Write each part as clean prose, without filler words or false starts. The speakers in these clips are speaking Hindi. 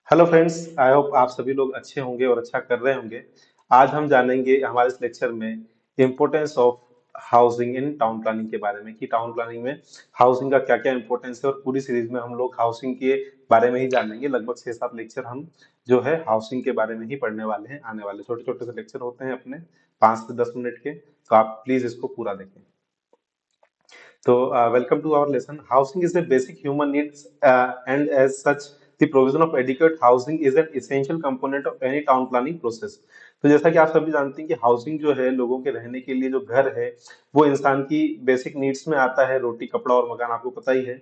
हेलो फ्रेंड्स, आई होप आप सभी लोग अच्छे होंगे और अच्छा कर रहे होंगे। आज हम जानेंगे हमारे इस लेक्चर में importance of housing in town planning के बारे में कि टाउन प्लानिंग में हाउसिंग का क्या क्या इम्पोर्टेंस है। और पूरी सीरीज में हम लोग हाउसिंग के बारे में ही जानेंगे। लगभग 6-7 लेक्चर हम जो है हाउसिंग के बारे में ही पढ़ने वाले हैं। आने वाले छोटे छोटे से लेक्चर होते हैं अपने 5 से 10 मिनट के, तो आप प्लीज इसको पूरा देखें। So, welcome to our lesson. Housing is a basic human needs, and as such, the provision of adequate housing is an essential component of any town planning process. तो जैसा कि आप सभी जानते हैं कि हाउसिंग जो है लोगों के रहने के लिए जो घर है वो इंसान की बेसिक नीड्स में आता है। रोटी, कपड़ा और मकान आपको पता ही है।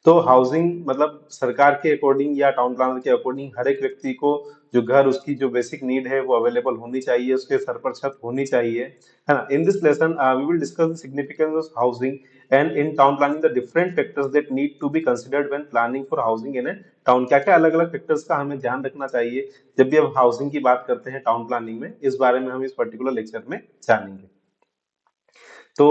तो हाउसिंग मतलब सरकार के अकॉर्डिंग या टाउन प्लानर के अकॉर्डिंग हर एक व्यक्ति को जो घर उसकी जो बेसिक नीड है वो अवेलेबल होनी चाहिए, उसके सर पर छत होनी चाहिए, है ना। In this lesson we will discuss the significance of housing and in town planning the different factors that need to be considered when planning for housing in a town। क्या क्या अलग अलग फैक्टर्स का हमें ध्यान रखना चाहिए जब भी हम हाउसिंग की बात करते हैं टाउन प्लानिंग में, इस बारे में हम इस पर्टिकुलर लेक्चर में जानेंगे। तो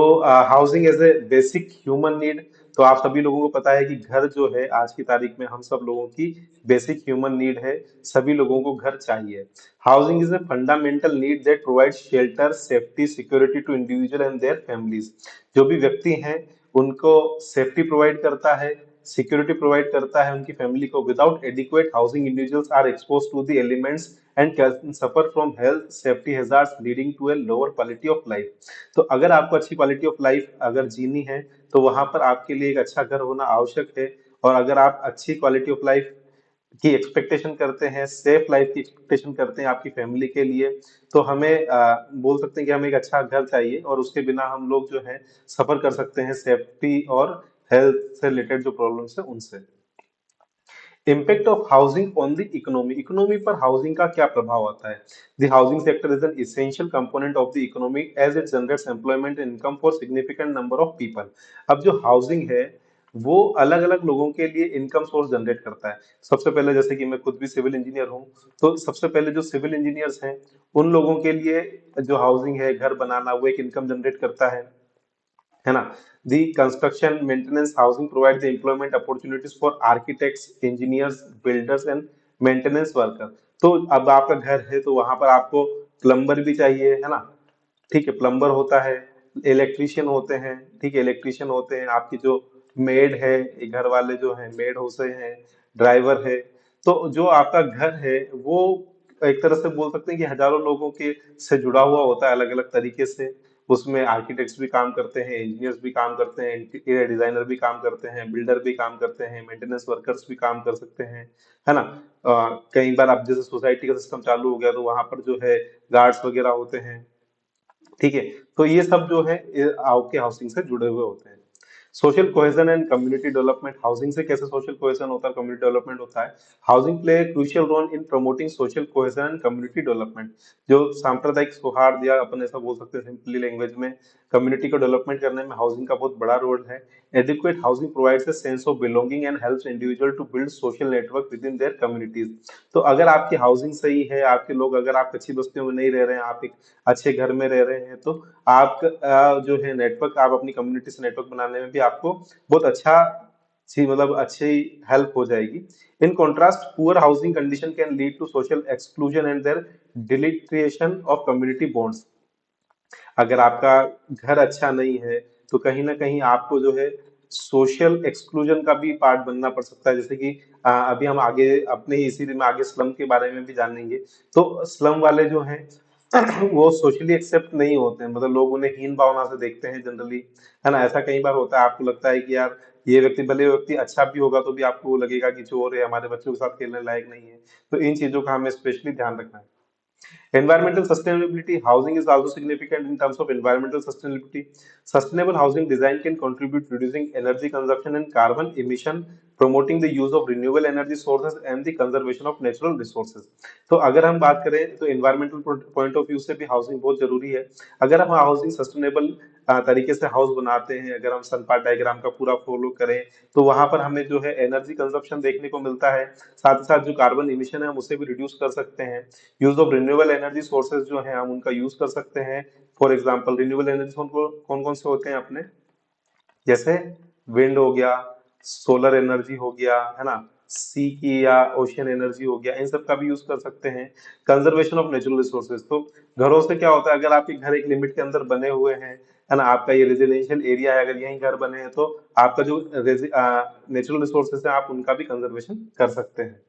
housing as a basic human need, तो आप सभी लोगों को पता है कि घर जो है आज की तारीख में हम सब लोगों की बेसिक ह्यूमन नीड है। सभी लोगों को घर चाहिए। Housing is a fundamental need that provide shelter, safety, security to individual and their families. जो भी व्यक्ति हैं उनको सेफ्टी प्रोवाइड करता है, सिक्योरिटी प्रोवाइड करता है उनकी फैमिली को। Without adequate housing individuals are expose to the elements and can suffer from health safety hazards leading to a lower quality of life. तो अगर आपको अच्छी क्वालिटी ऑफ लाइफ अगर जीनी है तो वहां पर आपके लिए एक अच्छा घर होना आवश्यक है। और अगर आप अच्छी क्वालिटी ऑफ लाइफ की एक्सपेक्टेशन करते हैं, सेफ लाइफ की एक्सपेक्टेशन करते हैं आपकी फैमिली के लिए, तो हमें बोल सकते हैं कि हमें एक अच्छा घर चाहिए। और उसके बिना हम लोग जो है सफर कर सकते हैं सेफ्टी और हेल्थ से रिलेटेड जो प्रॉब्लम्स है उनसे। Impact of housing on the economy, economy पर हाउसिंग का क्या प्रभाव आता है। The housing sector is an essential component of the economy as it generates employment and income for significant number of people. अब जो हाउसिंग है वो अलग अलग लोगों के लिए इनकम सोर्स जनरेट करता है। सबसे पहले जैसे कि मैं खुद भी सिविल इंजीनियर हूँ, तो सबसे पहले जो सिविल इंजीनियर्स हैं उन लोगों के लिए जो हाउसिंग है, घर बनाना, वो एक इनकम जनरेट करता है ना। दी construction maintenance housing provide the employment opportunities for architects, engineers, builders and maintenance worker. तो अब आपका घर है तो वहां पर आपको प्लम्बर भी चाहिए, है ना। ठीक है, प्लम्बर होता है, इलेक्ट्रीशियन होते हैं, ठीक है, इलेक्ट्रीशियन होते हैं, आपकी जो मेड है, ये घर वाले जो है मेड होते हैं, ड्राइवर है। तो जो आपका घर है वो एक तरह से बोल सकते हैं कि हजारों लोगों के से जुड़ा हुआ होता है अलग अलग तरीके से। उसमें आर्किटेक्ट्स भी काम करते हैं, इंजीनियर्स भी काम करते हैं, इंटीरियर डिजाइनर भी काम करते हैं, बिल्डर भी काम करते हैं, मेंटेनेंस वर्कर्स भी काम कर सकते हैं, है ना। कई बार अब जैसे सोसाइटी का सिस्टम चालू हो गया तो वहां पर जो है गार्ड्स वगैरह होते हैं। ठीक है, तो ये सब जो है आपके हाउसिंग से जुड़े हुए होते हैं। Social cohesion and community development, housing से कैसे सोशल कोहेजन होता है, कम्युनिटी डेवलपमेंट होता है। Housing play crucial role in promoting social cohesion and community development. जो सांप्रदायिक सौहार्द या अपन ऐसा बोल सकते हैं सिंपली लैंग्वेज में, कम्युनिटी को डेवलपमेंट करने में हाउसिंग का बहुत बड़ा रोल है। Adequate housing provides a sense of belonging and helps individual to build social network with in their communities. तो अगर आपकी हाउसिंग सही है, आपके लोग, अगर आप अच्छी बस्तियों में नहीं रह रहे हैं, आप एक अच्छे घर में रह रहे हैं, तो आप जो है नेटवर्क, आप अपनी कम्युनिटी से नेटवर्क बनाने में भी आपको बहुत अच्छा सी मतलब अच्छी हेल्प हो जाएगी। In contrast poor housing condition can lead to social exclusion and their deterioration of community bonds. अगर आपका घर अच्छा नहीं है तो कहीं ना कहीं आपको जो है सोशल एक्सक्लूजन का भी पार्ट बनना पड़ सकता है। जैसे कि अभी हम आगे अपने ही इसी में आगे स्लम के बारे में भी जानेंगे। तो स्लम वाले जो हैं वो सोशली एक्सेप्ट नहीं होते हैं, मतलब लोग उन्हें हीन भावना से देखते हैं जनरली, है ना। ऐसा कई बार होता है, आपको लगता है कि यार ये व्यक्ति, भले व्यक्ति अच्छा भी होगा तो भी आपको लगेगा कि चोर है, हमारे बच्चों के साथ खेलने लायक नहीं है। तो इन चीजों का हमें स्पेशली ध्यान रखना है। Environmental sustainability, housing is also significant in terms of environmental sustainability. Sustainable housing design can contribute reducing energy consumption and carbon emission, promoting the use of renewable energy sources and the conservation of natural resources. तो अगर हम बात करें तो environmental point of view से भी housing बहुत जरूरी है। अगर हम housing sustainable तरीके से हाउस बनाते हैं, अगर हम सन पार्ट डायग्राम का पूरा फॉलो करें, तो वहां पर हमें जो है एनर्जी कंजप्शन देखने को मिलता है। साथ ही साथ जो कार्बन इमिशन है हम उसे भी रिड्यूस कर सकते हैं। Use of renewable energy sources जो है हम उनका यूज कर सकते हैं। फॉर एग्जांपल रिन्यूएबल एनर्जी कौन कौन से होते हैं अपने, जैसे विंड हो गया, सोलर एनर्जी हो गया, है ना, सी की या ओशियन एनर्जी हो गया, इन सब का भी यूज कर सकते हैं। कंजर्वेशन ऑफ नेचुरल रिसोर्सेज, तो घरों से क्या होता है, अगर आपके घर एक लिमिट के अंदर बने हुए हैं, है ना, आपका ये रेजिडेंशियल एरिया है, अगर यहीं घर बने हैं तो आपका जो नेचुरल रिसोर्सेज है आप उनका भी कंजर्वेशन कर सकते हैं।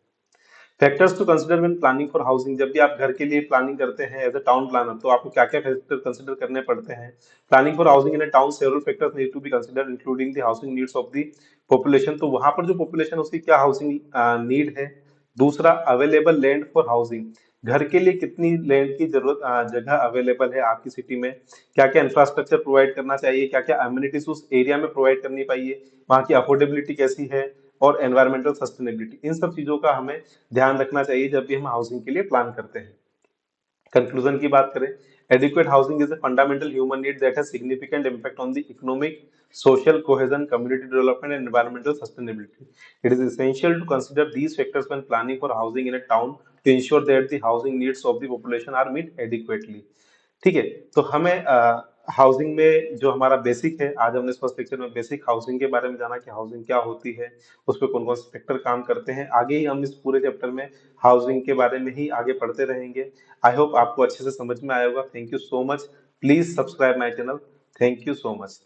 Factors to consider when planning for housing, जब भी आप घर के लिए प्लानिंग करते हैं एज अ टाउन प्लानर तो आपको क्या क्या फैक्टर कंसिडर करने पड़ते हैं। Planning for housing in a town, several factors need to be considered including the housing needs of the population, तो वहां पर जो पॉपुलेशन उसकी क्या हाउसिंग नीड है। दूसरा, अवेलेबल लैंड फॉर हाउसिंग, घर के लिए कितनी लैंड की जरूरत जगह अवेलेबल है आपकी सिटी में, क्या क्या इंफ्रास्ट्रक्चर प्रोवाइड करना चाहिए, क्या क्या अम्यूनिटीज उस एरिया में प्रोवाइड करनी चाहिए, वहाँ की अफोर्डेबिलिटी कैसी है, और एनवायरमेंटल सस्टेनेबिलिटी, इन सब चीजों का हमें ध्यान रखना चाहिए जब भी हम हाउसिंग के लिए प्लान करते हैं। कंक्लूजन की बात करें, adequate housing is a fundamental human need that has significant impact on the economic, social cohesion, community development and environmental sustainability. It is essential to consider these factors when planning for housing in a town to ensure that the housing needs of the population are met adequately. ठीक है, तो हमें हाउसिंग में जो हमारा बेसिक है, आज हमने इस फर्स्ट लेक्चर में बेसिक हाउसिंग के बारे में जाना कि हाउसिंग क्या होती है, उस पर कौन कौन से फैक्टर काम करते हैं। आगे ही हम इस पूरे चैप्टर में हाउसिंग के बारे में ही आगे पढ़ते रहेंगे। आई होप आपको अच्छे से समझ में आया होगा। Thank you so much. Please subscribe my channel. Thank you so much.